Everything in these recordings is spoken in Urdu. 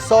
100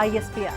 ISPR।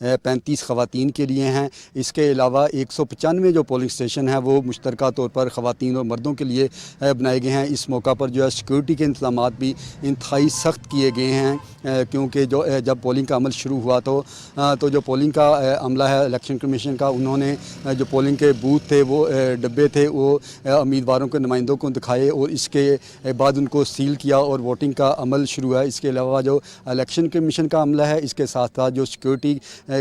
35 خواتین کے لیے ہیں. اس کے علاوہ 195 جو پولنگ اسٹیشن ہیں وہ مشترکہ طور پر خواتین اور مردوں کے لیے بنائے گئے ہیں. اس موقع پر جو ہے سیکورٹی کے انتظامات بھی انتہائی سخت کیے گئے ہیں کیونکہ جب پولنگ کا عمل شروع ہوا تو جو پولنگ کا عملہ ہے الیکشن کمیشن کا, انہوں نے جو پولنگ کے بوتھ تھے وہ ڈبے تھے وہ امیدواروں کے نمائندوں کو دکھائے اور اس کے بعد ان کو سیل کیا اور ووٹنگ کا عمل شروع ہے. اس کے علاوہ جو الیکشن کمیشن کا عملہ ہے اس کے ساتھ ساتھ جو سیکورٹی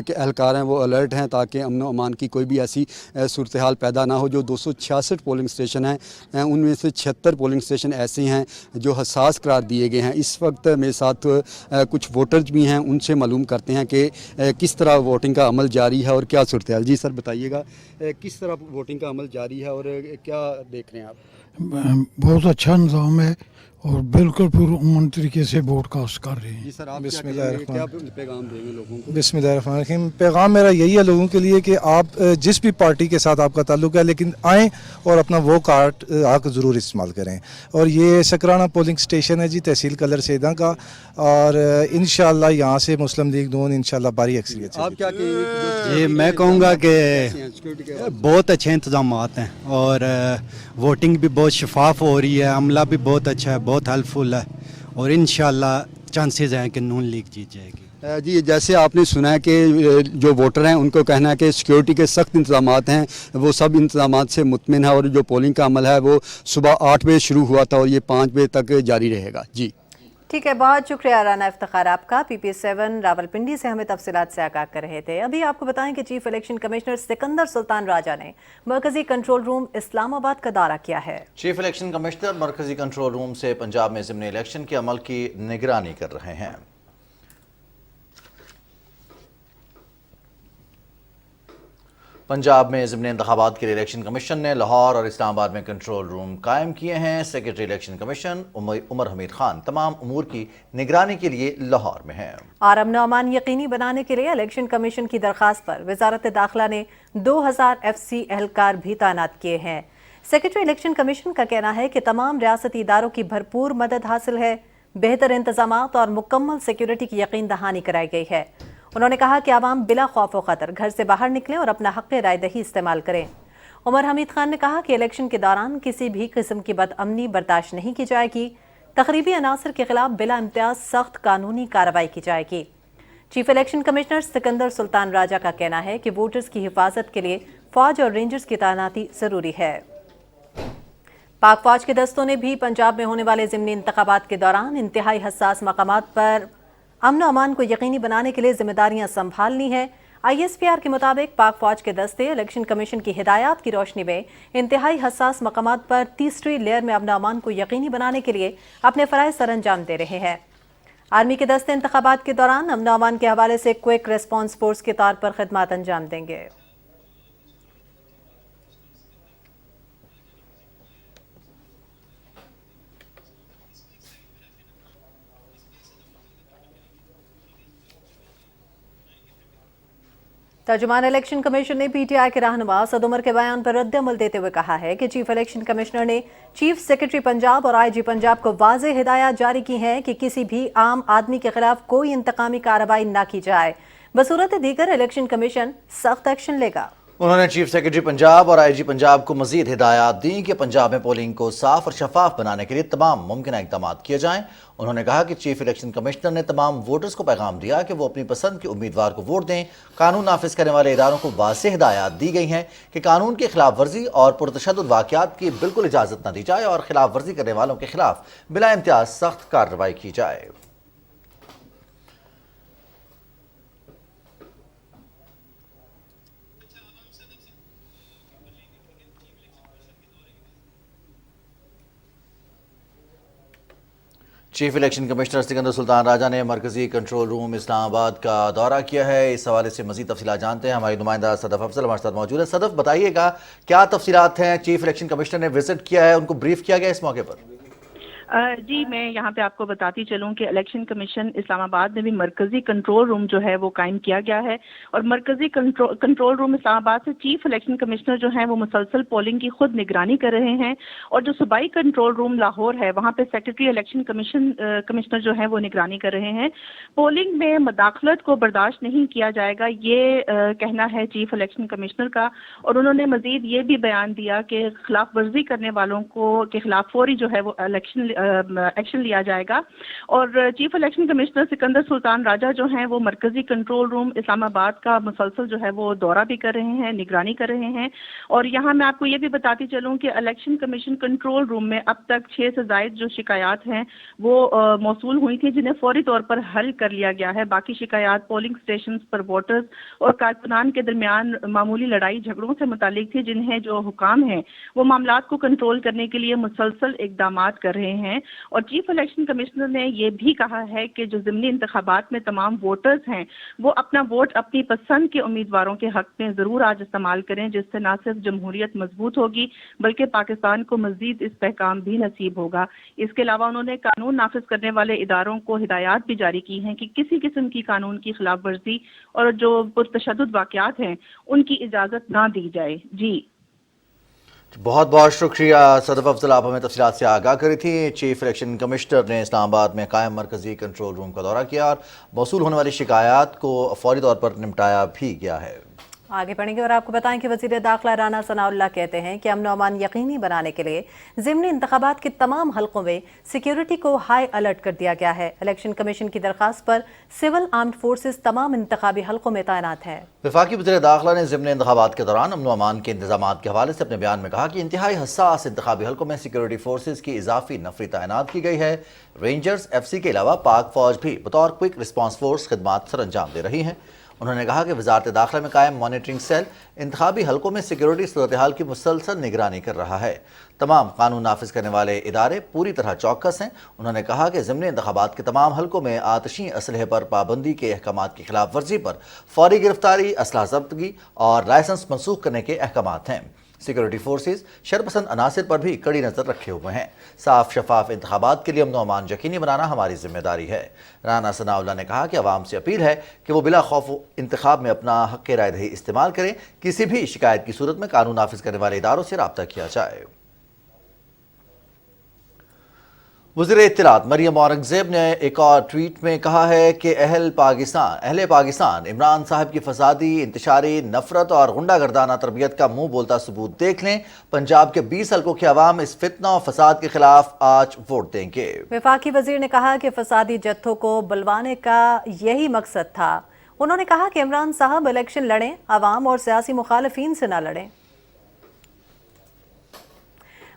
کے اہلکار ہیں وہ الرٹ ہیں تاکہ امن و امان کی کوئی بھی ایسی صورتحال پیدا نہ ہو. جو 266 پولنگ اسٹیشن ہیں ان میں سے 76 پولنگ اسٹیشن ایسے ہیں جو حساس قرار دیے گئے ہیں. اس وقت میرے ساتھ کچھ ووٹرز بھی ہیں, ان سے معلوم کرتے ہیں کہ کس طرح ووٹنگ کا عمل جاری ہے اور کیا صورتحال. جی سر بتائیے گا کس طرح ووٹنگ کا عمل جاری ہے اور کیا دیکھ رہے ہیں آپ؟ بہت اچھا نظام ہے اور بالکل پرامن طریقے سے بروڈ کاسٹ کر رہے ہیں. جی سر آپ بسم اللہ الرحمن کیا پیغام دیں گے لوگوں کو؟ بسم اللہ الرحمن الرحیم. پیغام میرا یہی ہے لوگوں کے لیے کہ آپ جس بھی پارٹی کے ساتھ آپ کا تعلق ہے لیکن آئیں اور اپنا وہ کارڈ حق ضرور استعمال کریں. اور یہ سکرانہ پولنگ اسٹیشن ہے جی تحصیل کلر سیداں کا, اور انشاءاللہ یہاں سے مسلم لیگ نون انشاءاللہ باری اکثریت سے. آپ کیا کہیں گے؟ جی میں کہوں گا کہ بہت اچھے انتظامات ہیں اور ووٹنگ بھی بہت شفاف ہو رہی ہے, عملہ بھی بہت اچھا ہے, بہت ہیلپ فل ہے اور انشاءاللہ چانسز ہیں کہ نون لیگ جیت جائے گی. جی جیسے آپ نے سنا ہے کہ جو ووٹر ہیں ان کو کہنا ہے کہ سیکیورٹی کے سخت انتظامات ہیں, وہ سب انتظامات سے مطمئن ہے اور جو پولنگ کا عمل ہے وہ صبح 8 بجے شروع ہوا تھا اور یہ 5 بجے تک جاری رہے گا. جی ٹھیک ہے, بہت شکریہ رانا افتخار آپ کا. PP7 راولپنڈی سے ہمیں تفصیلات سے آگاہ کر رہے تھے. ابھی آپ کو بتائیں کہ چیف الیکشن کمشنر سکندر سلطان راجہ نے مرکزی کنٹرول روم اسلام آباد کا دورہ کیا ہے. چیف الیکشن کمشنر مرکزی کنٹرول روم سے پنجاب میں ضمن الیکشن کے عمل کی نگرانی کر رہے ہیں. پنجاب میں ضمن انتخابات کے لیے الیکشن کمیشن نے لاہور اور اسلام آباد میں کنٹرول روم قائم کیے ہیں. سیکرٹری الیکشن کمیشن عمر حمید خان تمام امور کی نگرانی کے لیے لاہور میں ہیں. اور امن و امان یقینی بنانے کے لیے الیکشن کمیشن کی درخواست پر وزارت داخلہ نے 2000 FC اہلکار بھی تعینات کیے ہیں. سیکرٹری الیکشن کمیشن کا کہنا ہے کہ تمام ریاستی اداروں کی بھرپور مدد حاصل ہے, بہتر انتظامات اور مکمل سیکیورٹی کی یقین دہانی کرائی گئی ہے. انہوں نے کہا کہ عوام بلا خوف و خطر گھر سے باہر نکلیں اور اپنا حق رائے دہی استعمال کریں. عمر حمید خان نے کہا کہ الیکشن کے دوران کسی بھی قسم کی بد امنی برداشت نہیں کی جائے گی. تخریبی عناصر کے خلاف بلا امتیاز سخت قانونی کارروائی کی جائے گی. چیف الیکشن کمشنر سکندر سلطان راجہ کا کہنا ہے کہ ووٹرز کی حفاظت کے لیے فوج اور رینجرز کی تعیناتی ضروری ہے. پاک فوج کے دستوں نے بھی پنجاب میں ہونے والے ضمنی انتخابات کے دوران انتہائی حساس مقامات پر امن و امان کو یقینی بنانے کے لیے ذمہ داریاں سنبھالنی ہیں. ISPR کے مطابق پاک فوج کے دستے الیکشن کمیشن کی ہدایات کی روشنی میں انتہائی حساس مقامات پر تیسری لیئر میں امن و امان کو یقینی بنانے کے لیے اپنے فرائض سر انجام دے رہے ہیں. آرمی کے دستے انتخابات کے دوران امن و امان کے حوالے سے کوئک ریسپانس فورس کے طور پر خدمات انجام دیں گے. ترجمان الیکشن کمیشن نے PTI کے رہنما اسد عمر کے بیان پر رد عمل دیتے ہوئے کہا ہے کہ چیف الیکشن کمشنر نے چیف سیکرٹری پنجاب اور IG پنجاب کو واضح ہدایات جاری کی ہیں کہ کسی بھی عام آدمی کے خلاف کوئی انتقامی کارروائی نہ کی جائے. بصورت دیگر الیکشن کمیشن سخت ایکشن لے گا. انہوں نے چیف سیکرٹری پنجاب اور IG پنجاب کو مزید ہدایات دیں کہ پنجاب میں پولنگ کو صاف اور شفاف بنانے کے لیے تمام ممکنہ اقدامات کیے جائیں. انہوں نے کہا کہ چیف الیکشن کمشنر نے تمام ووٹرز کو پیغام دیا کہ وہ اپنی پسند کے امیدوار کو ووٹ دیں. قانون نافذ کرنے والے اداروں کو واضح ہدایات دی گئی ہیں کہ قانون کی خلاف ورزی اور پرتشدد واقعات کی بالکل اجازت نہ دی جائے اور خلاف ورزی کرنے والوں کے خلاف بلا امتیاز سخت کارروائی کی جائے. چیف الیکشن کمشنر سکندر سلطان راجہ نے مرکزی کنٹرول روم اسلام آباد کا دورہ کیا ہے. اس حوالے سے مزید تفصیلات جانتے ہیں. ہماری نمائندہ صدف افضل ہمارے ساتھ موجود ہے. صدف بتائیے گا کیا تفصیلات ہیں؟ چیف الیکشن کمشنر نے وزٹ کیا ہے, ان کو بریف کیا گیا اس موقع پر؟ جی میں یہاں پہ آپ کو بتاتی چلوں کہ الیکشن کمیشن اسلام آباد میں بھی مرکزی کنٹرول روم جو ہے وہ قائم کیا گیا ہے، اور مرکزی کنٹرول روم اسلام آباد سے چیف الیکشن کمشنر جو ہیں وہ مسلسل پولنگ کی خود نگرانی کر رہے ہیں، اور جو صوبائی کنٹرول روم لاہور ہے وہاں پہ سیکرٹری الیکشن کمشنر جو ہیں وہ نگرانی کر رہے ہیں۔ پولنگ میں مداخلت کو برداشت نہیں کیا جائے گا، یہ کہنا ہے چیف الیکشن کمشنر کا، اور انہوں نے مزید یہ بھی بیان دیا کہ خلاف ورزی کرنے والوں کے خلاف فوری جو ہے وہ ایکشن لیا جائے گا۔ اور چیف الیکشن کمشنر سکندر سلطان راجہ جو ہیں وہ مرکزی کنٹرول روم اسلام آباد کا مسلسل جو ہے وہ دورہ بھی کر رہے ہیں، نگرانی کر رہے ہیں، اور یہاں میں آپ کو یہ بھی بتاتی چلوں کہ الیکشن کمیشن کنٹرول روم میں اب تک 6 سے زائد جو شکایات ہیں وہ موصول ہوئی تھیں، جنہیں فوری طور پر حل کر لیا گیا ہے۔ باقی شکایات پولنگ اسٹیشنز پر ووٹرز اور کارکنان کے درمیان معمولی لڑائی جھگڑوں سے متعلق تھی، جنہیں جو حکام ہیں وہ معاملات کو کنٹرول کرنے کے لیے مسلسل اقدامات کر رہے ہیں۔ اور چیف الیکشن کمشنر نے یہ بھی کہا ہے کہ جو ضمنی انتخابات میں تمام ووٹرز ہیں وہ اپنا ووٹ اپنی پسند کے امیدواروں کے حق میں ضرور آج استعمال کریں، جس سے نہ صرف جمہوریت مضبوط ہوگی بلکہ پاکستان کو مزید استحکام بھی نصیب ہوگا۔ اس کے علاوہ انہوں نے قانون نافذ کرنے والے اداروں کو ہدایات بھی جاری کی ہیں کہ کسی قسم کی قانون کی خلاف ورزی اور جو پرتشدد واقعات ہیں ان کی اجازت نہ دی جائے۔ جی بہت بہت شکریہ صدف افضل، آپ ہمیں تفصیلات سے آگاہ کری تھی۔ چیف الیکشن کمشنر نے اسلام آباد میں قائم مرکزی کنٹرول روم کا دورہ کیا اور موصول ہونے والی شکایات کو فوری طور پر نمٹایا بھی گیا ہے۔ آگے بڑھیں گے اور آپ کو بتائیں کہ وزیر داخلہ رانا ثناء اللہ کہتے ہیں کہ امن و امان یقینی بنانے کے لیے ضمنی انتخابات کے تمام حلقوں میں سیکیورٹی کو ہائی الرٹ کر دیا گیا ہے۔ الیکشن کمیشن کی درخواست پر سول آرمڈ فورسز تمام انتخابی حلقوں میں تعینات ہے۔ وفاقی وزیر داخلہ نے ضمنی انتخابات کے دوران امن و امان کے انتظامات کے حوالے سے اپنے بیان میں کہا کہ انتہائی حساس انتخابی حلقوں میں سیکیورٹی فورسز کی اضافی نفری تعینات کی گئی ہے۔ رینجرز، ایف سی کے علاوہ پاک فوج بھی بطور کوئک رسپانس فورس خدمات سر انجام دے رہی ہیں۔ انہوں نے کہا کہ وزارت داخلہ میں قائم مانیٹرنگ سیل انتخابی حلقوں میں سیکیورٹی صورتحال کی مسلسل نگرانی کر رہا ہے۔ تمام قانون نافذ کرنے والے ادارے پوری طرح چوکس ہیں۔ انہوں نے کہا کہ ضمنی انتخابات کے تمام حلقوں میں آتشی اسلحے پر پابندی کے احکامات کی خلاف ورزی پر فوری گرفتاری، اسلحہ ضبطگی اور لائسنس منسوخ کرنے کے احکامات ہیں۔ سیکیورٹی فورسز شرپسند عناصر پر بھی کڑی نظر رکھے ہوئے ہیں۔ صاف شفاف انتخابات کے لیے امن و امان یقینی بنانا ہماری ذمہ داری ہے۔ رانا ثناء اللہ نے کہا کہ عوام سے اپیل ہے کہ وہ بلا خوف انتخاب میں اپنا حق رائے دہی استعمال کریں۔ کسی بھی شکایت کی صورت میں قانون نافذ کرنے والے اداروں سے رابطہ کیا جائے۔ وزیر اطلاعات مریم اورنگزیب نے ایک اور ٹویٹ میں کہا ہے کہ اہل پاکستان عمران صاحب کی فسادی، انتشاری، نفرت اور غنڈہ گردانہ تربیت کا منہ بولتا ثبوت دیکھ لیں۔ پنجاب کے 20 حلقوں کے عوام اس فتنہ و فساد کے خلاف آج ووٹ دیں گے۔ وفاقی وزیر نے کہا کہ فسادی جتھوں کو بلوانے کا یہی مقصد تھا۔ انہوں نے کہا کہ عمران صاحب الیکشن لڑیں، عوام اور سیاسی مخالفین سے نہ لڑیں۔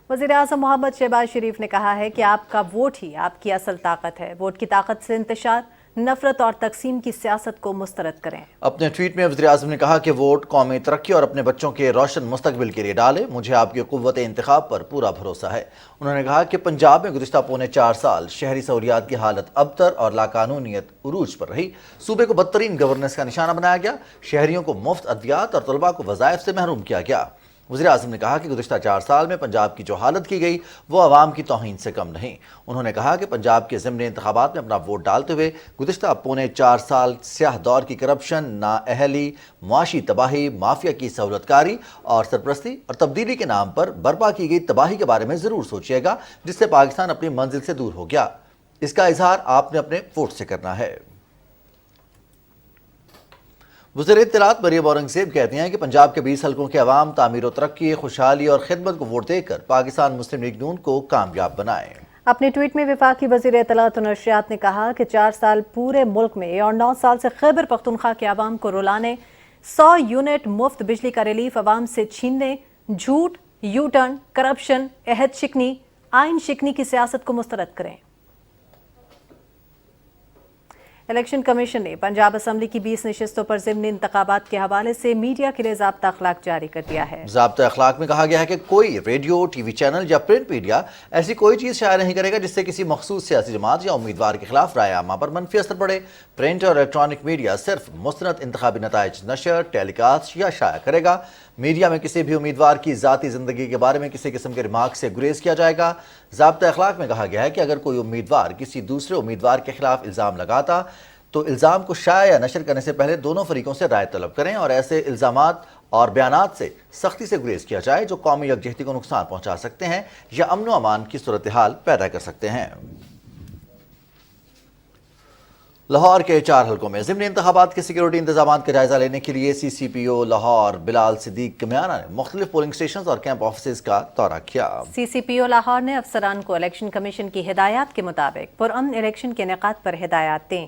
وزیر اعظم محمد شہباز شریف نے کہا ہے کہ آپ کا ووٹ ہی آپ کی اصل طاقت ہے۔ ووٹ کی طاقت سے انتشار، نفرت اور تقسیم کی سیاست کو مسترد کریں۔ اپنے ٹویٹ میں وزیر اعظم نے کہا کہ ووٹ قومی ترقی اور اپنے بچوں کے روشن مستقبل کے لیے ڈالے۔ مجھے آپ کی قوت انتخاب پر پورا بھروسہ ہے۔ انہوں نے کہا کہ پنجاب میں گزشتہ پونے 4 سال شہری سہولیات کی حالت ابتر اور لاقانونیت عروج پر رہی۔ صوبے کو بدترین گورننس کا نشانہ بنایا گیا، شہریوں کو مفت ادویات اور طلباء کو وظائف سے محروم کیا گیا۔ وزیر اعظم نے کہا کہ گزشتہ 4 سال میں پنجاب کی جو حالت کی گئی وہ عوام کی توہین سے کم نہیں۔ انہوں نے کہا کہ پنجاب کے ضمنی انتخابات میں اپنا ووٹ ڈالتے ہوئے گزشتہ پونے 4 سال سیاہ دور کی کرپشن، نااہلی، معاشی تباہی، مافیا کی سہولت کاری اور سرپرستی اور تبدیلی کے نام پر برپا کی گئی تباہی کے بارے میں ضرور سوچیے گا، جس سے پاکستان اپنی منزل سے دور ہو گیا۔ اس کا اظہار آپ نے اپنے ووٹ سے کرنا ہے۔ وزیر اطلاعات مریم اورنگزیب کہتے ہیں کہ پنجاب کے 20 حلقوں کے عوام تعمیر و ترقی، خوشحالی اور خدمت کو ووٹ دے کر پاکستان مسلم لیگ نون کو کامیاب بنائیں۔ اپنے ٹویٹ میں وفاقی وزیر اطلاعات و نشریات نے کہا کہ 4 سال پورے ملک میں اور 9 سال سے خیبر پختونخوا کے عوام کو رلانے، 100 یونٹ مفت بجلی کا ریلیف عوام سے چھیننے، جھوٹ، یو ٹرن، کرپشن، عہد شکنی، آئین شکنی کی سیاست کو مسترد کریں۔ الیکشن کمیشن نے پنجاب اسمبلی کی 20 نشستوں پر ضمنی انتخابات کے حوالے سے میڈیا کے لیے ضابطہ اخلاق جاری کر دیا ہے۔ ضابطہ اخلاق میں کہا گیا ہے کہ کوئی ریڈیو، ٹی وی چینل یا پرنٹ میڈیا ایسی کوئی چیز شائع نہیں کرے گا جس سے کسی مخصوص سیاسی جماعت یا امیدوار کے خلاف رائے عامہ پر منفی اثر پڑے۔ پرنٹ اور الیکٹرانک میڈیا صرف مستند انتخابی نتائج نشر، ٹیلی کاسٹ یا شائع کرے گا۔ میڈیا میں کسی بھی امیدوار کی ذاتی زندگی کے بارے میں کسی قسم کے ریمارک سے گریز کیا جائے گا۔ ضابطۂ اخلاق میں کہا گیا ہے کہ اگر کوئی امیدوار کسی دوسرے امیدوار کے خلاف الزام لگاتا تو الزام کو شائع یا نشر کرنے سے پہلے دونوں فریقوں سے رائے طلب کریں اور ایسے الزامات اور بیانات سے سختی سے گریز کیا جائے جو قومی یکجہتی کو نقصان پہنچا سکتے ہیں یا امن و امان کی صورتحال پیدا کر سکتے ہیں۔ لاہور کے 4 حلقوں میں ضمنی انتخابات کے سیکیورٹی انتظامات کا جائزہ لینے کے لیے سی سی پی او لاہور بلال صدیق کمیانہ نے مختلف پولنگ سٹیشنز اور کیمپ آفیسز کا دورہ کیا۔ سی سی پی او لاہور نے افسران کو الیکشن کمیشن کی ہدایات کے مطابق پرامن الیکشن کے انعقاد پر ہدایات دیں۔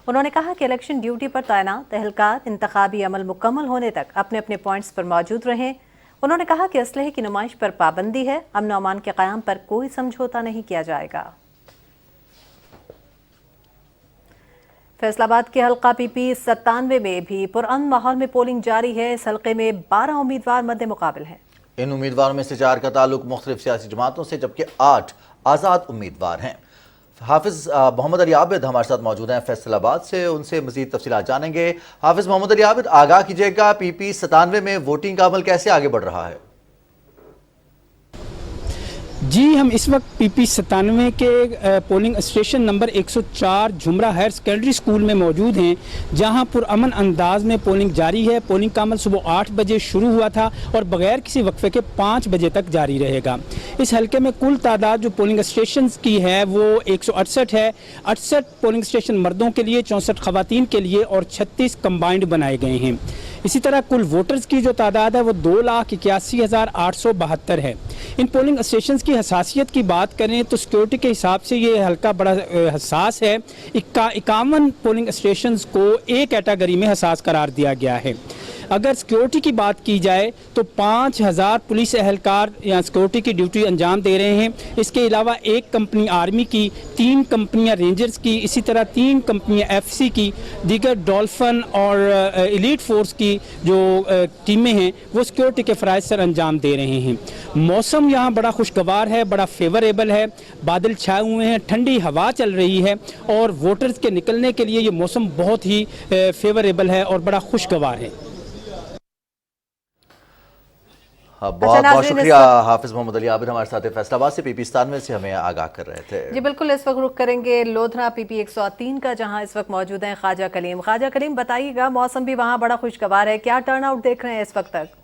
انہوں نے کہا کہ الیکشن ڈیوٹی پر تعینات اہلکار انتخابی عمل مکمل ہونے تک اپنے اپنے پوائنٹس پر موجود رہیں۔ انہوں نے کہا کہ اسلحے کی نمائش پر پابندی ہے، امن و امان کے قیام پر کوئی سمجھوتا نہیں کیا جائے گا۔ فیصل آباد کے حلقہ پی پی 97 میں بھی پرامن ماحول میں پولنگ جاری ہے۔ اس حلقے میں 12 امیدوار مد مقابل ہیں۔ ان امیدواروں میں سے 4 کا تعلق مختلف سیاسی جماعتوں سے جبکہ 8 آزاد امیدوار ہیں۔ حافظ محمد علی عابد ہمارے ساتھ موجود ہیں فیصل آباد سے، ان سے مزید تفصیلات جانیں گے۔ حافظ محمد علی عابد، آگاہ کیجیے گا پی پی 97 میں ووٹنگ کا عمل کیسے آگے بڑھ رہا ہے؟ جی، ہم اس وقت پی پی 97 کے polling station number 104 Jhumra higher secondary school میں موجود ہیں، جہاں پرامن انداز میں پولنگ جاری ہے۔ پولنگ کا عمل صبح 8 بجے شروع ہوا تھا اور بغیر کسی وقفے کے 5 بجے تک جاری رہے گا۔ اس حلقے میں کل تعداد جو پولنگ اسٹیشنز کی ہے وہ 168 ہے۔ 68 پولنگ اسٹیشن مردوں کے لیے، 64 خواتین کے لیے اور 36 کمبائنڈ بنائے گئے ہیں۔ اسی طرح کل ووٹرز کی جو تعداد ہے وہ 2,81,872 ہے۔ ان پولنگ اسٹیشنز کی حساسیت کی بات کریں تو سیکیورٹی کے حساب سے یہ حلقہ بڑا حساس ہے۔ 51 پولنگ اسٹیشنز کو ایک کیٹیگری میں حساس قرار دیا گیا ہے۔ اگر سیکیورٹی کی بات کی جائے تو 5,000 پولیس اہلکار یہاں سیکیورٹی کی ڈیوٹی انجام دے رہے ہیں۔ اس کے علاوہ 1 کمپنی آرمی کی، 3 کمپنیاں رینجرز کی، اسی طرح 3 کمپنیاں ایف سی کی، دیگر ڈولفن اور ایلیٹ فورس کی جو ٹیمیں ہیں وہ سیکیورٹی کے فرائض سر انجام دے رہے ہیں۔ موسم یہاں بڑا خوشگوار ہے، بڑا فیوریبل ہے، بادل چھائے ہوئے ہیں، ٹھنڈی ہوا چل رہی ہے اور ووٹرز کے نکلنے کے لیے یہ موسم بہت ہی فیوریبل ہے اور بڑا خوشگوار ہے۔ بہت بہت شکریہ حافظ محمد علی عابد، ہمارے ساتھ فیصل آباد سے پی پی 97 سے ہمیں آگاہ کر رہے تھے۔ جی بالکل، اس وقت رخ کریں گے لودھنا پی پی 103 کا، جہاں اس وقت موجود ہیں خواجہ کلیم۔ خواجہ کلیم، بتائیے گا، موسم بھی وہاں بڑا خوشگوار ہے، کیا ٹرن آؤٹ دیکھ رہے ہیں اس وقت تک؟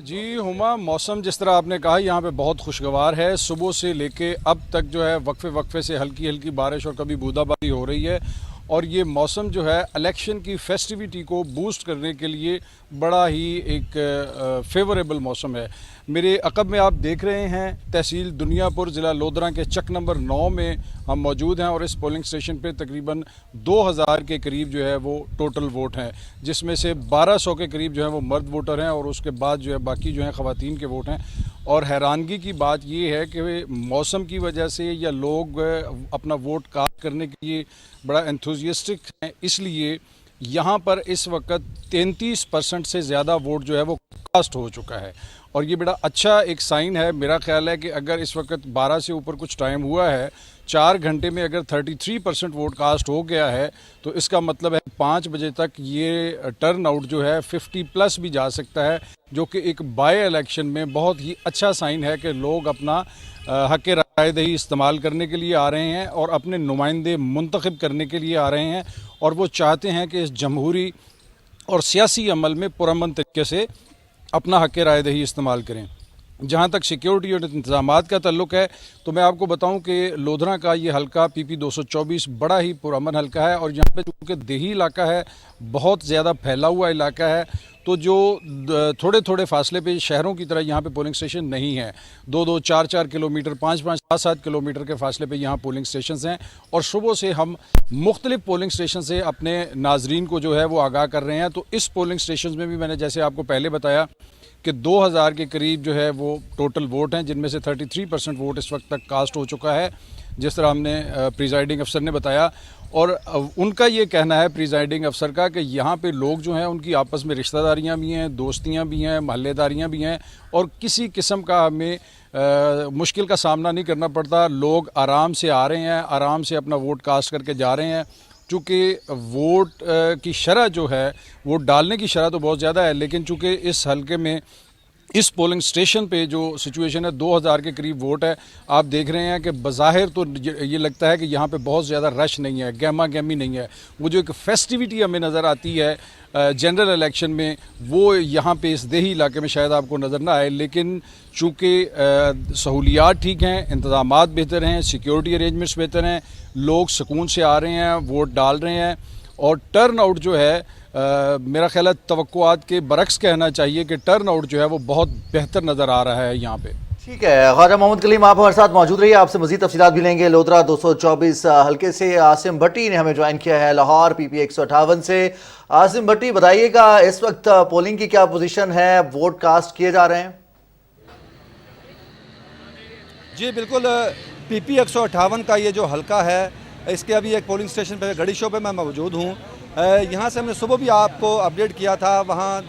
جی ہما، موسم جس طرح آپ نے کہا یہاں پہ بہت خوشگوار ہے۔ صبح سے لے کے اب تک جو ہے وقفے سے ہلکی ہلکی بارش اور کبھی بوندا باندی ہو رہی ہے، اور یہ موسم جو ہے الیکشن کی فیسٹیوٹی کو بوسٹ کرنے کے لیے بڑا ہی ایک فیوریبل موسم ہے۔ میرے عقب میں آپ دیکھ رہے ہیں تحصیل دنیا پور، ضلع لودھنا کے چک نمبر 9 میں ہم موجود ہیں، اور اس پولنگ اسٹیشن پہ تقریباً 2,000 کے قریب جو ہے وہ ٹوٹل ووٹ ہیں، جس میں سے 1,200 کے قریب جو ہے وہ مرد ووٹر ہیں اور اس کے بعد جو ہے باقی جو ہیں خواتین کے ووٹ ہیں۔ اور حیرانگی کی بات یہ ہے کہ موسم کی وجہ سے یا لوگ اپنا ووٹ کاسٹ کرنے کے لیے بڑا انتھوزیسٹک ہیں، اس لیے یہاں پر اس وقت 33% سے زیادہ ووٹ جو ہے وہ کاسٹ ہو چکا ہے، اور یہ بڑا اچھا ایک سائن ہے۔ میرا خیال ہے کہ اگر اس وقت 12 سے اوپر کچھ ٹائم ہوا ہے، 4 گھنٹے میں اگر 33% ووٹ کاسٹ ہو گیا ہے تو اس کا مطلب ہے 5 بجے تک یہ ٹرن آؤٹ جو ہے 50+ بھی جا سکتا ہے، جو کہ ایک بائی الیکشن میں بہت ہی اچھا سائن ہے کہ لوگ اپنا حق رائے دہی استعمال کرنے کے لیے آ رہے ہیں اور اپنے نمائندے منتخب کرنے کے لیے آ رہے ہیں، اور وہ چاہتے ہیں کہ اس جمہوری اور سیاسی عمل میں پرامن طریقے سے اپنا حق رائے دہی استعمال کریں۔ جہاں تک سیکیورٹی اور انتظامات کا تعلق ہے تو میں آپ کو بتاؤں کہ لودھنا کا یہ حلقہ پی پی 224 بڑا ہی پرامن حلقہ ہے، اور یہاں پہ چونکہ دیہی علاقہ ہے، بہت زیادہ پھیلا ہوا علاقہ ہے، تو جو تھوڑے تھوڑے فاصلے پہ شہروں کی طرح یہاں پہ پولنگ اسٹیشن نہیں ہے، 2-2, 4-4 کلومیٹر، 5-5, 7-7 کلومیٹر کے فاصلے پہ یہاں پولنگ اسٹیشنز ہیں، اور صبح سے ہم مختلف پولنگ اسٹیشن سے اپنے ناظرین کو جو ہے وہ آگاہ کر رہے ہیں۔ تو اس پولنگ اسٹیشنز میں بھی میں نے جیسے آپ کو پہلے بتایا کہ 2,000 کے قریب جو ہے وہ ٹوٹل ووٹ ہیں، جن میں سے 33% ووٹ اس وقت تک کاسٹ ہو چکا ہے، جس طرح ہم نے پریزائڈنگ افسر نے بتایا۔ اور ان کا یہ کہنا ہے پریزائڈنگ افسر کا کہ یہاں پہ لوگ جو ہیں ان کی آپس میں رشتہ داریاں بھی ہیں، دوستیاں بھی ہیں، محلے داریاں بھی ہیں، اور کسی قسم کا ہمیں مشکل کا سامنا نہیں کرنا پڑتا۔ لوگ آرام سے آ رہے ہیں، آرام سے اپنا ووٹ کاسٹ کر کے جا رہے ہیں، چونکہ ووٹ کی شرح جو ہے ووٹ ڈالنے کی شرح تو بہت زیادہ ہے، لیکن چونکہ اس حلقے میں اس پولنگ سٹیشن پہ جو سچویشن ہے 2000 کے قریب ووٹ ہے، آپ دیکھ رہے ہیں کہ بظاہر تو یہ لگتا ہے کہ یہاں پہ بہت زیادہ رش نہیں ہے، گہما گہمی نہیں ہے. وہ جو ایک فیسٹیوٹی ہمیں نظر آتی ہے جنرل الیکشن میں، وہ یہاں پہ اس دیہی علاقے میں شاید آپ کو نظر نہ آئے. لیکن چونکہ سہولیات ٹھیک ہیں، انتظامات بہتر ہیں، سیکیورٹی ارینجمنٹس بہتر ہیں، لوگ سکون سے آ رہے ہیں، ووٹ ڈال رہے ہیں، اور ٹرن آؤٹ جو ہے میرا خیال ہے توقعات کے برعکس کہنا چاہیے کہ ٹرن آؤٹ جو ہے وہ بہت بہتر نظر آ رہا ہے یہاں پہ. ٹھیک ہے خواجہ محمد کلیم، آپ ہمارے ساتھ موجود رہیے، آپ سے مزید تفصیلات بھی لیں گے. لودھرا 224 حلقے سے عاصم بھٹی نے ہمیں جوائن کیا ہے لاہور PP 158 سے. عاصم بھٹی بتائیے گا اس وقت پولنگ کی کیا پوزیشن ہے، ووٹ کاسٹ کیے جا رہے ہیں؟ جی بالکل، PP 158 کا یہ جو حلقہ ہے اس کے ابھی ایک پولنگ سٹیشن پہ گڑھی شو پہ میں موجود ہوں. یہاں سے ہم نے صبح بھی آپ کو اپڈیٹ کیا تھا، وہاں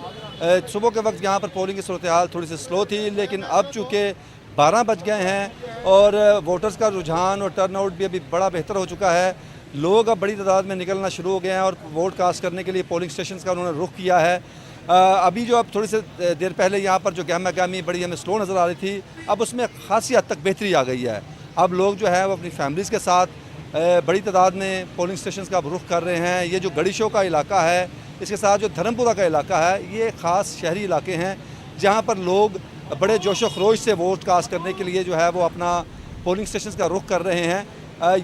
صبح کے وقت یہاں پر پولنگ کی صورتحال تھوڑی سی سلو تھی، لیکن اب چونکہ 12 بج گئے ہیں اور ووٹرز کا رجحان اور ٹرن آؤٹ بھی ابھی بڑا بہتر ہو چکا ہے. لوگ اب بڑی تعداد میں نکلنا شروع ہو گئے ہیں اور ووٹ کاسٹ کرنے کے لیے پولنگ سٹیشنز کا انہوں نے رخ کیا ہے. ابھی جو اب تھوڑی سی دیر پہلے یہاں پر جو گہما گہمی بڑی ہمیں سلو نظر آ رہی تھی، اب اس میں خاصی حد تک بہتری آ گئی ہے. اب لوگ جو ہے وہ اپنی فیملیز کے ساتھ بڑی تعداد میں پولنگ سٹیشنز کا رخ کر رہے ہیں. یہ جو گڑھی شو کا علاقہ ہے، اس کے ساتھ جو دھرم پورہ کا علاقہ ہے، یہ خاص شہری علاقے ہیں جہاں پر لوگ بڑے جوش و خروش سے ووٹ کاسٹ کرنے کے لیے جو ہے وہ اپنا پولنگ سٹیشنز کا رخ کر رہے ہیں.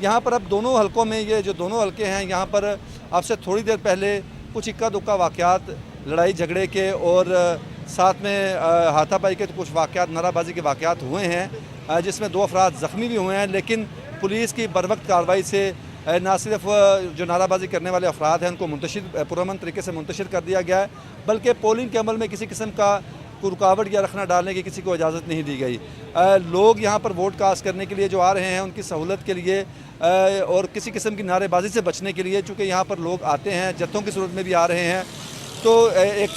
یہاں پر اب دونوں حلقوں میں یہ جو دونوں حلقے ہیں، یہاں پر اب سے تھوڑی دیر پہلے کچھ اکا دکا واقعات لڑائی جھگڑے کے اور ساتھ میں ہاتھا پائی کے کچھ واقعات، نعرہ بازی کے واقعات ہوئے ہیں، جس میں 2 افراد زخمی بھی ہوئے ہیں. لیکن پولیس کی بروقت کارروائی سے نہ صرف جو نعرہ بازی کرنے والے افراد ہیں ان کو پرامن طریقے سے منتشر کر دیا گیا ہے، بلکہ پولنگ کے عمل میں کسی قسم کا کوئی رکاوٹ یا رکھنا ڈالنے کی کسی کو اجازت نہیں دی گئی. لوگ یہاں پر ووٹ کاسٹ کرنے کے لیے جو آ رہے ہیں ان کی سہولت کے لیے اور کسی قسم کی نعرے بازی سے بچنے کے لیے، چونکہ یہاں پر لوگ آتے ہیں جتھوں کی صورت میں بھی آ رہے ہیں، تو ایک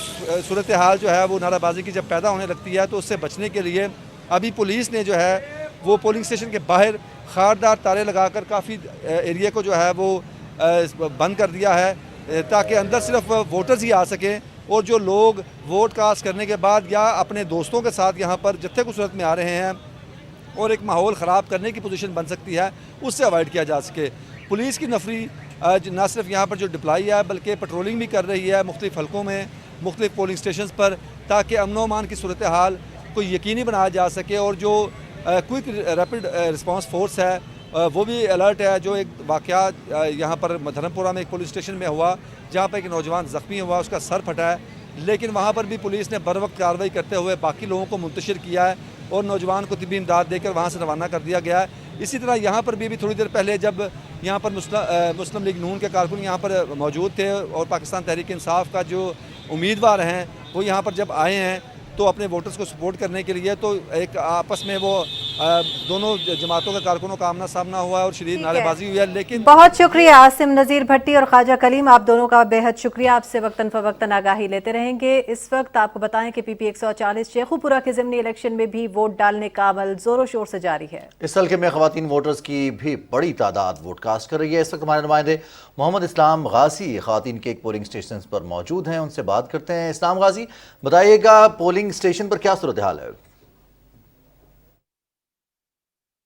صورتحال جو ہے وہ نعرہ بازی کی جب پیدا ہونے لگتی ہے تو اس سے بچنے کے لیے ابھی پولیس نے جو ہے وہ پولنگ سٹیشن کے باہر خاردار تارے لگا کر کافی ایریا کو جو ہے وہ بند کر دیا ہے، تاکہ اندر صرف ووٹرز ہی آ سکیں، اور جو لوگ ووٹ کاسٹ کرنے کے بعد یا اپنے دوستوں کے ساتھ یہاں پر جتھے کی صورت میں آ رہے ہیں اور ایک ماحول خراب کرنے کی پوزیشن بن سکتی ہے، اس سے اوائڈ کیا جا سکے. پولیس کی نفری نہ صرف یہاں پر جو ڈپلائی ہے بلکہ پٹرولنگ بھی کر رہی ہے مختلف حلقوں میں، مختلف پولنگ سٹیشنز پر، تاکہ امن و امان کی صورتحال کو یقینی بنایا جا سکے. اور جو کوئک ریپڈ رسپانس فورس ہے وہ بھی الرٹ ہے. جو ایک واقعہ یہاں پر دھرم پورہ میں ایک پولیس اسٹیشن میں ہوا جہاں پر ایک نوجوان زخمی ہوا، اس کا سر پھٹا ہے، لیکن وہاں پر بھی پولیس نے بروقت کارروائی کرتے ہوئے باقی لوگوں کو منتشر کیا ہے اور نوجوان کو طبی امداد دے کر وہاں سے روانہ کر دیا گیا ہے. اسی طرح یہاں پر بھی تھوڑی دیر پہلے جب یہاں پر مسلم لیگ نون کے کارکن یہاں پر موجود تھے اور پاکستان تحریک انصاف کا جو امیدوار ہیں وہ یہاں پر جب آئے ہیں تو اپنے ووٹرز کو سپورٹ کرنے کے لیے، تو ایک آپس میں وہ دونوں جماعتوں کے کارکنوں کا آمنا سامنا ہوا ہے اور شدید نعرے بازی ہوئی ہے. لیکن بہت شکریہ عاصم نذیر بھٹی اور خواجہ کلیم، آپ دونوں کا بہت شکریہ. آپ سے وقتاً فوقتاً آگاہی لیتے رہیں گے. اس وقت آپ کو بتائیں کہ PP 140 شیخو پورہ کے ضمنی الیکشن میں بھی ووٹ ڈالنے کا عمل زور و شور سے جاری ہے. اس حلقے میں خواتین ووٹرز کی بھی بڑی تعداد ووٹ کاسٹ کر رہی ہے. اس وقت ہمارے نمائندے محمد اسلام غازی خواتین کے ایک پولنگ سٹیشن پر موجود ہیں، ان سے بات کرتے ہیں. اسلام غازی بتائیے گا پولنگ سٹیشن پر کیا صورتحال ہے؟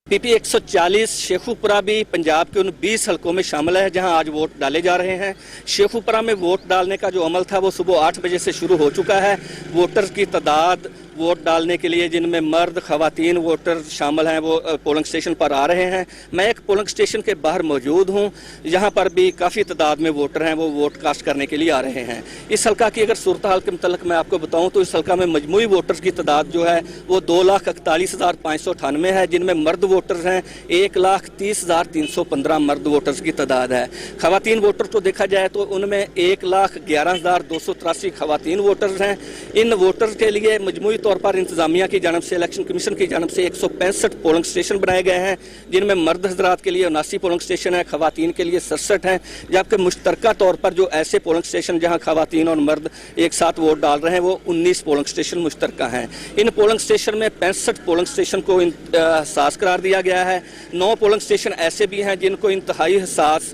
PP 140 شیخو پورہ بھی پنجاب کے ان 20 حلقوں میں شامل ہے جہاں آج ووٹ ڈالے جا رہے ہیں. شیخو پورہ میں ووٹ ڈالنے کا جو عمل تھا وہ صبح 8 بجے سے شروع ہو چکا ہے. ووٹرز کی تعداد ووٹ ڈالنے کے لیے جن میں مرد خواتین ووٹر شامل ہیں وہ پولنگ سٹیشن پر آ رہے ہیں. میں ایک پولنگ سٹیشن کے باہر موجود ہوں، یہاں پر بھی کافی تعداد میں ووٹر ہیں وہ ووٹ کاسٹ کرنے کے لیے آ رہے ہیں. اس حلقہ کی اگر صورتحال کے متعلق میں آپ کو بتاؤں تو اس حلقہ میں مجموعی ووٹرز کی تعداد جو ہے وہ 2,41,598 ہے، جن میں مرد ووٹرز ہیں 1,30,315 مرد ووٹرز کی تعداد ہے. خواتین ووٹر کو دیکھا جائے تو ان میں 1,11,283 خواتین ووٹرز ہیں. ان ووٹرز کے لیے مجموعی طور پر انتظامیہ کی جانب سے، الیکشن کمیشن کی جانب سے 165 پولنگ سٹیشن بنائے گئے ہیں، جن میں مرد حضرات کے لیے 79 پولنگ سٹیشن ہیں، خواتین کے لیے 67 ہیں، جبکہ مشترکہ طور پر جو ایسے پولنگ سٹیشن جہاں خواتین اور مرد ایک ساتھ ووٹ ڈال رہے ہیں وہ 19 پولنگ سٹیشن مشترکہ ہیں. ان پولنگ سٹیشن میں 65 پولنگ سٹیشن کو حساس قرار دیا گیا ہے. 9 پولنگ سٹیشن ایسے بھی ہیں جن کو انتہائی حساس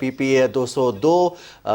PP 202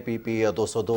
PP 202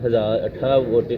1018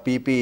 PP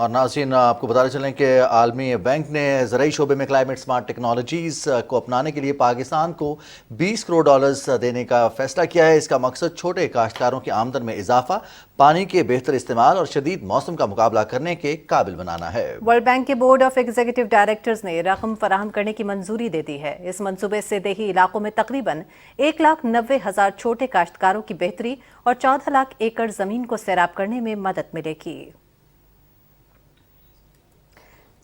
اور ناظرین آپ کو بتاتے چلیں کہ عالمی بینک نے زرعی شعبے میں کلائمیٹ سمارٹ ٹیکنالوجیز کو اپنانے کے لیے پاکستان کو $20 کروڑ دینے کا فیصلہ کیا ہے۔ اس کا مقصد چھوٹے کاشتکاروں کی آمدن میں اضافہ، پانی کے بہتر استعمال اور شدید موسم کا مقابلہ کرنے کے قابل بنانا ہے۔ ورلڈ بینک کے بورڈ آف ایگزیکٹو ڈائریکٹرز نے رقم فراہم کرنے کی منظوری دے دی ہے۔ اس منصوبے سے دیہی علاقوں میں تقریباً 1,90,000 چھوٹے کاشتکاروں کی بہتری اور 14 لاکھ ایکڑ زمین کو سیراب کرنے میں مدد ملے گی۔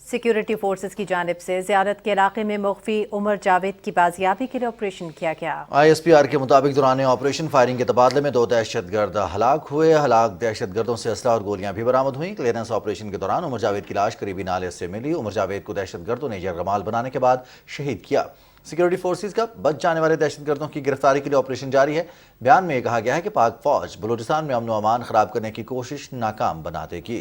سیکیورٹی فورسز کی جانب سے زیارت کے علاقے میں مخفی عمر جاوید کی بازیابی کے لیے آپریشن کیا گیا۔ ISPR کے مطابق دوران آپریشن فائرنگ کے تبادلے میں 2 دہشت گرد ہلاک ہوئے۔ ہلاک دہشت گردوں سے اسلحہ اور گولیاں بھی برآمد ہوئیں۔ کلیئرنس آپریشن کے دوران عمر جاوید کی لاش قریبی نالے سے ملی۔ عمر جاوید کو دہشت گردوں نے یرغمال بنانے کے بعد شہید کیا۔ سیکیورٹی فورسز کا بچ جانے والے دہشت گردوں کی گرفتاری کے لیے آپریشن جاری ہے۔ بیان میں یہ کہا گیا ہے کہ پاک فوج بلوچستان میں امن و امان خراب کرنے کی کوشش ناکام بنا دے گی۔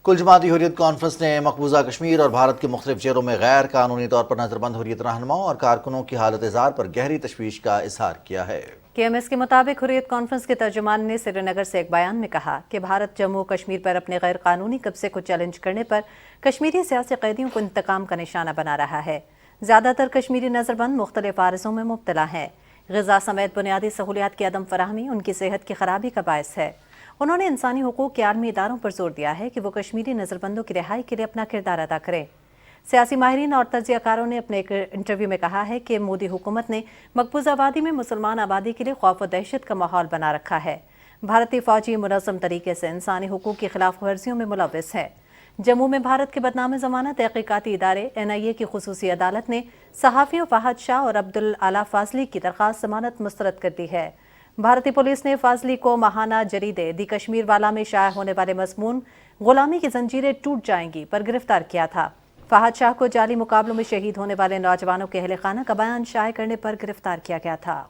کل جماعتی حریت کانفرنس نے مقبوضہ کشمیر اور بھارت کے مختلف جیلوں میں غیر قانونی طور پر نظر بند حریت رہنماؤں اور کارکنوں کی حالت زار پر گہری تشویش کا اظہار کیا ہے۔ KMS کے مطابق حریت کانفرنس کے ترجمان نے سری نگر سے ایک بیان میں کہا کہ بھارت جموں و کشمیر پر اپنے غیر قانونی قبضے کو چیلنج کرنے پر کشمیری سیاسی قیدیوں کو انتقام کا نشانہ بنا رہا ہے۔ زیادہ تر کشمیری نظر بند مختلف عارضوں میں مبتلا ہیں۔ غذا سمیت بنیادی سہولیات کی عدم فراہمی ان کی صحت کی خرابی کا باعث ہے۔ انہوں نے انسانی حقوق کے عالمی اداروں پر زور دیا ہے کہ وہ کشمیری نظر بندوں کی رہائی کے لیے اپنا کردار ادا کریں۔ سیاسی ماہرین اور تجزیہ کاروں نے اپنے ایک انٹرویو میں کہا ہے کہ مودی حکومت نے مقبوضہ وادی میں مسلمان آبادی کے لیے خوف و دہشت کا ماحول بنا رکھا ہے۔ بھارتی فوجی منظم طریقے سے انسانی حقوق کی خلاف ورزیوں میں ملوث ہے۔ جموں میں بھارت کے بدنام زمانہ تحقیقاتی ادارے NIA کی خصوصی عدالت نے صحافیوں فہد شاہ اور عبدالعلی فاضلی کی درخواست ضمانت مسترد کر دی ہے۔ بھارتی پولیس نے فاضلی کو ماہانہ جریدے دی کشمیر والا میں شائع ہونے والے مضمون غلامی کی زنجیریں ٹوٹ جائیں گی پر گرفتار کیا تھا۔ فہد شاہ کو جعلی مقابلوں میں شہید ہونے والے نوجوانوں کے اہل خانہ کا بیان شائع کرنے پر گرفتار کیا گیا تھا۔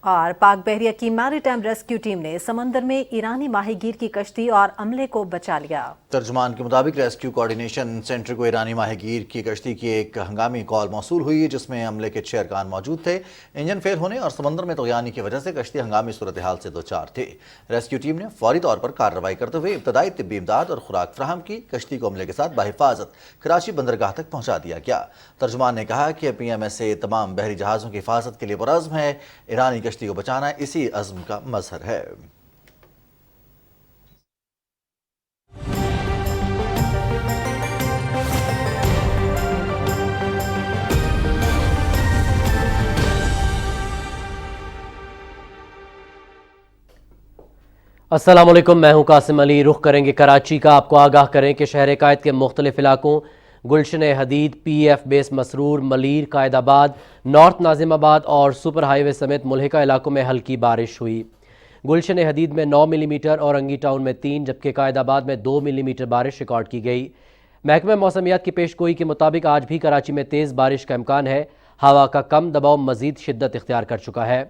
اور پاک بحریہ کی میری ٹائم ریسکیو ٹیم نے سمندر میں ایرانی ماہی گیر کی کشتی اور عملے کو بچا لیا۔ ترجمان کے مطابق ریسکیو کوارڈینیشن سینٹر کو ایرانی ماہی گیر کی کشتی کی ایک ہنگامی کال موصول ہوئی جس میں عملے کے 6 ارکان موجود تھے۔ انجن فیل ہونے اور سمندر میں طغیانی کی وجہ سے کشتی ہنگامی صورتحال سے دوچار تھی۔ ریسکیو ٹیم نے فوری طور پر کارروائی کرتے ہوئے ابتدائی طبی امداد اور خوراک فراہم کی۔ کشتی کو عملے کے ساتھ بحفاظت کراچی بندرگاہ تک پہنچا دیا گیا۔ ترجمان نے کہا کہ PMSA تمام بحری جہازوں کی حفاظت کے لیے پرعزم ہے۔ ایرانی کشتی کو بچانا اسی عزم کا مظہر ہے۔ السلام علیکم، میں ہوں قاسم علی۔ رخ کریں گے کراچی کا۔ آپ کو آگاہ کریں کہ شہر قائد کے مختلف علاقوں گلشن حدید، PF بیس مسرور، ملیر، قائد آباد، نارتھ ناظم آباد اور سپر ہائی وے سمیت ملحقہ علاقوں میں ہلکی بارش ہوئی۔ گلشن حدید میں 9 ملی میٹر اور انگی ٹاؤن میں 3 جبکہ قائد آباد میں 2 ملی میٹر بارش ریکارڈ کی گئی۔ محکمہ موسمیات کی پیش گوئی کے مطابق آج بھی کراچی میں تیز بارش کا امکان ہے۔ ہوا کا کم دباؤ مزید شدت اختیار کر چکا ہے۔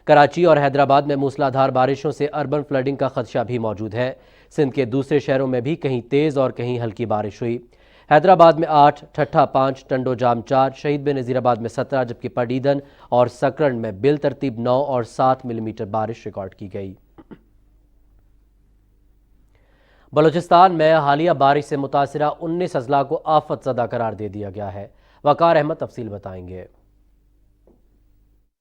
کراچی اور حیدرآباد میں موسلادھار بارشوں سے اربن فلڈنگ کا خدشہ بھی موجود ہے۔ سندھ کے دوسرے شہروں میں بھی کہیں تیز اور کہیں ہلکی بارش ہوئی۔ حیدرآباد میں 8، ٹھٹھہ 5، ٹنڈو جام 4، شہید بن نذیر آباد میں 17 جبکہ پڈیدن اور سکرن میں بالترتیب 9 اور 7 ملی میٹر بارش ریکارڈ کی گئی۔ بلوچستان میں حالیہ بارش سے متاثرہ 19 اضلاع کو آفت زدہ قرار دے دیا گیا ہے۔ وقار احمد تفصیل بتائیں گے۔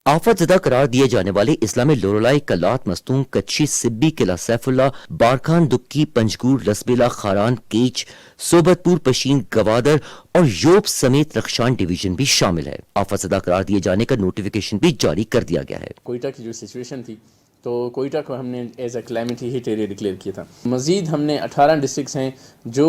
آفت زدہ قرار دیے جانے والے اضلاع میں لورولائی، کلات، مستونگ، کچھی، سبی، قلعہ سیف اللہ، بارکھان، دکی، پنجگور، لسبیلا، خاران، کیچ، صوبت پور، پشین، گوادر اور یوب سمیت رخشان ڈویژن بھی شامل ہے۔ آفت زدہ قرار دیے جانے کا نوٹیفیکیشن بھی جاری کر دیا گیا ہے۔ کوئٹہ کی جو سچویشن تھی تو کوئٹہ کو ہم نے as a calamity hit area declare کیا تھا۔ مزید ہم نے 18 ڈسٹرکٹس ہیں جو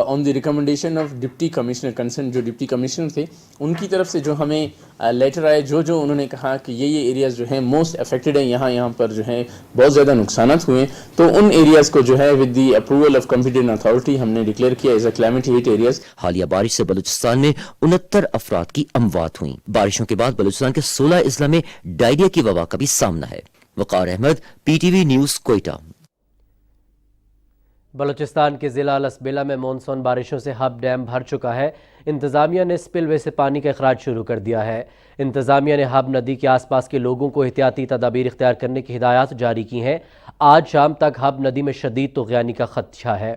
on the recommendation of deputy commissioner concern, جو ڈپٹی کمشنر تھے ان کی طرف سے جو ہمیں لیٹر آئے، جو انہوں نے کہا کہ یہ ایریاز جو ہیں موسٹ افیکٹڈ ہیں، یہاں پر جو ہے بہت زیادہ نقصانات ہوئے، تو ان ایریاز کو جو ہے with the approval of competent authority ہم نے ڈکلیئر کیا as a calamity hit areas. حالیہ بارش سے بلوچستان میں 69 افراد کی اموات ہوئیں۔ بارشوں کے بعد بلوچستان کے 16 اضلاع میں ڈائریا کی وبا کا بھی سامنا ہے۔ وقار احمد، PTV نیوز، کوئٹہ۔ بلوچستان کے ضلع لسبیلا میں مونسون بارشوں سے ہب ڈیم بھر چکا ہے۔ انتظامیہ نے سپل وے سے پانی کا اخراج شروع کر دیا ہے۔ انتظامیہ نے ہب ندی کے آس پاس کے لوگوں کو احتیاطی تدابیر اختیار کرنے کی ہدایات جاری کی ہیں۔ آج شام تک ہب ندی میں شدید طغیانی کا خدشہ ہے۔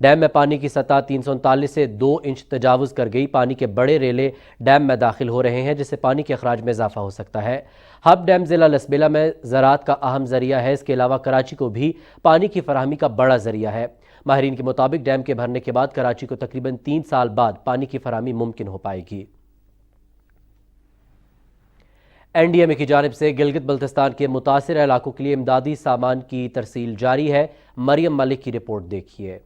ڈیم میں پانی کی سطح 339 سے 2 انچ تجاوز کر گئی۔ پانی کے بڑے ریلے ڈیم میں داخل ہو رہے ہیں جس سے پانی کے اخراج میں اضافہ ہو سکتا ہے۔ ہب ڈیم ضلع لسبیلا میں زراعت کا اہم ذریعہ ہے۔ اس کے علاوہ کراچی کو بھی پانی کی فراہمی کا بڑا ذریعہ ہے۔ ماہرین کے مطابق ڈیم کے بھرنے کے بعد کراچی کو تقریباً 3 سال بعد پانی کی فراہمی ممکن ہو پائے گی۔ این ڈی ایم اے کی جانب سے گلگت بلتستان کے متاثرہ علاقوں کے لیے امدادی سامان کی ترسیل جاری ہے۔ مریم ملک کی رپورٹ دیکھیے۔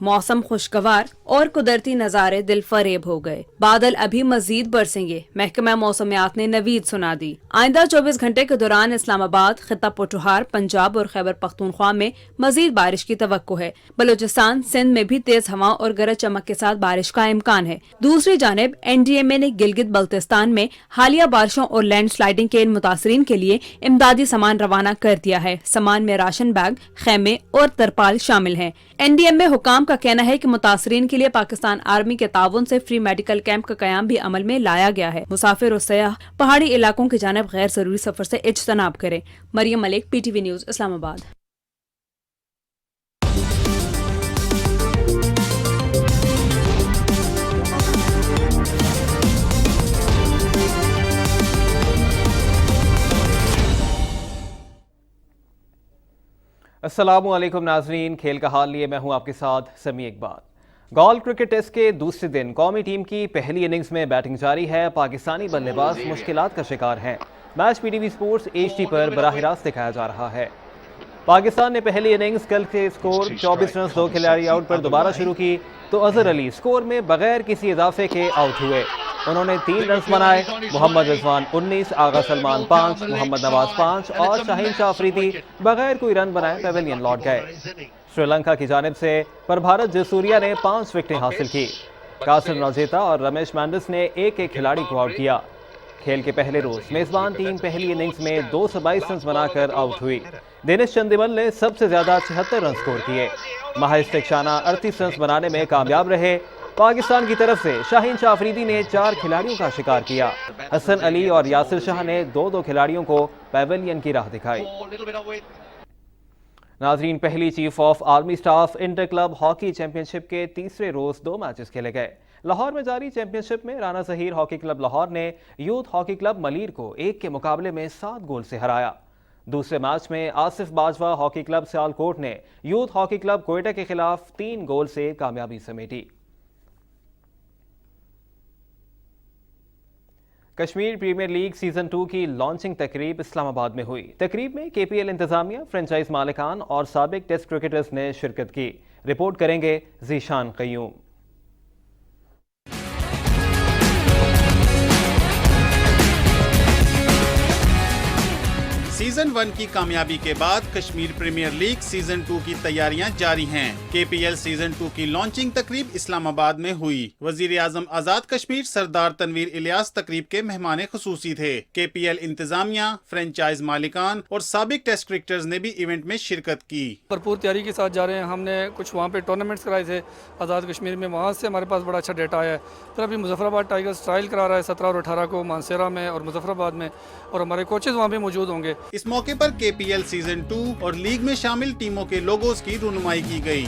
موسم خوشگوار اور قدرتی نظارے دل فریب ہو گئے۔ بادل ابھی مزید برسیں گے، محکمہ موسمیات نے نوید سنا دی۔ آئندہ 24 گھنٹے کے دوران اسلام آباد، خطہ پوٹھوہار، پنجاب اور خیبر پختونخوا میں مزید بارش کی توقع ہے۔ بلوچستان، سندھ میں بھی تیز ہوا اور گرج چمک کے ساتھ بارش کا امکان ہے۔ دوسری جانب این ڈی ایم اے نے گلگت بلتستان میں حالیہ بارشوں اور لینڈ سلائیڈنگ کے ان متاثرین کے لیے امدادی سامان روانہ کر دیا ہے۔ سامان میں راشن بیگ، خیمے اور ترپال شامل ہیں۔ این ڈی ایم اے حکام کا کہنا ہے کہ متاثرین کے لیے پاکستان آرمی کے تعاون سے فری میڈیکل کیمپ کا قیام بھی عمل میں لایا گیا ہے۔ مسافر اور سیاح پہاڑی علاقوں کی جانب غیر ضروری سفر سے اجتناب کریں۔ مریم ملک، پی ٹی وی نیوز، اسلام آباد۔ السلام علیکم ناظرین، کھیل کا حال لیے میں ہوں آپ کے ساتھ سمیع اقبال۔ گال کرکٹ ٹیسٹ کے دوسرے دن قومی ٹیم کی پہلی اننگز میں بیٹنگ جاری ہے۔ پاکستانی بلے باز مشکلات کا شکار ہیں۔ Match P T V sports HD پر براہ راست دکھایا جا رہا ہے۔ پاکستان نے پہلی اننگز کل کے سکور 24 رنز 2 کھلاڑی آؤٹ پر دوبارہ شروع کی تو اظہر علی سکور میں بغیر کسی اضافے کے آؤٹ ہوئے۔ انہوں نے 3 رنز بنائے۔ محمد رضوان 19، آغا سلمان 5، محمد نواز 5 اور شاہین شاہ افریدی بغیر کوئی رن بنائے پیویلین لوٹ گئے۔ سری لنکا کی جانب سے پربھارت جسوریا نے 5 وکٹیں حاصل کی۔ کاسن راجیتا اور رمیش مینڈس نے ایک کھلاڑی کو آؤٹ کیا۔ کھیل کے پہلے روز میزبان ٹیم پہلی اننگز میں 222 رنز بنا کر آؤٹ ہوئی۔ دینش چندیمل نے سب سے زیادہ 76 رن سکور کیے۔ مہیش تکشانہ 38 رنز بنانے میں کامیاب رہے۔ پاکستان کی طرف سے شاہین شاہ افریدی نے 4 کھلاڑیوں کا شکار کیا۔ حسن علی اور یاسر شاہ نے 2 کھلاڑیوں کو پیویلین کی راہ دکھائی۔ ناظرین، پہلی chief of army staff inter club hockey championship کے تیسرے روز 2 میچز کھیلے گئے۔ لاہور میں جاری چیمپئن شپ میں رانا ظہیر ہاکی کلب لاہور نے یوتھ ہاکی کلب ملیر کو 1 کے مقابلے میں 7 گول سے ہرایا۔ دوسرے میچ میں آصف باجوہ ہاکی کلب سیالکوٹ نے یوتھ ہاکی کلب کوئٹہ کے خلاف 3 گول سے کامیابی سمیٹی۔ کشمیر پریمیئر لیگ سیزن 2 کی لانچنگ تقریب اسلام آباد میں ہوئی۔ تقریب میں KPL انتظامیہ، فرنچائز مالکان اور سابق ٹیسٹ کرکٹرز نے شرکت کی۔ رپورٹ کریں گے ذیشان قیوم۔ سیزن 1 کی کامیابی کے بعد کشمیر پریمیئر لیگ سیزن 2 کی تیاریاں جاری ہیں۔ KPL سیزن 2 کی لانچنگ تقریب اسلام آباد میں ہوئی۔ وزیر اعظم آزاد کشمیر سردار تنویر الیاس تقریب کے مہمان خصوصی تھے۔ KPL انتظامیہ، فرنچائز مالکان اور سابق ٹیسٹ کرکٹرز نے بھی ایونٹ میں شرکت کی۔ بھرپور تیاری کے ساتھ جا رہے ہیں۔ ہم نے کچھ وہاں پہ ٹورنامنٹس کرائے تھے آزاد کشمیر میں، وہاں سے ہمارے پاس بڑا اچھا ڈیٹا آیا ہے۔ پھر ابھی مظفر آباد ٹائگرز ٹرائل کرا رہا ہے 17 اور 18 کو مانسیرا میں اور مظفر آباد میں، اور ہمارے کوچز وہاں پہ موجود ہوں گے۔ اس موقع پر KPL سیزن 2 اور لیگ میں شامل ٹیموں کے لوگوز کی رونمائی کی گئی۔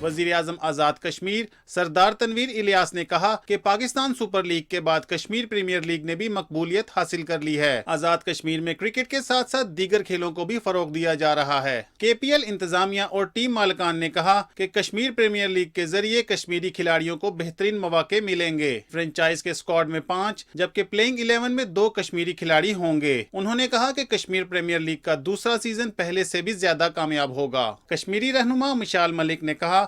وزیر اعظم آزاد کشمیر سردار تنویر الیاس نے کہا کہ پاکستان سپر لیگ کے بعد کشمیر پریمیئر لیگ نے بھی مقبولیت حاصل کر لی ہے۔ آزاد کشمیر میں کرکٹ کے ساتھ ساتھ دیگر کھیلوں کو بھی فروغ دیا جا رہا ہے۔ KPL انتظامیہ اور ٹیم مالکان نے کہا کہ کشمیر پریمیئر لیگ کے ذریعے کشمیری کھلاڑیوں کو بہترین مواقع ملیں گے۔ فرنچائز کے اسکواڈ میں 5 جبکہ پلینگ 11 میں 2 کشمیری کھلاڑی ہوں گے۔ انہوں نے کہا کہ کشمیر پریمیئر لیگ کا دوسرا سیزن پہلے سے بھی زیادہ کامیاب ہوگا۔ کشمیری رہنما مشال ملک نے کہا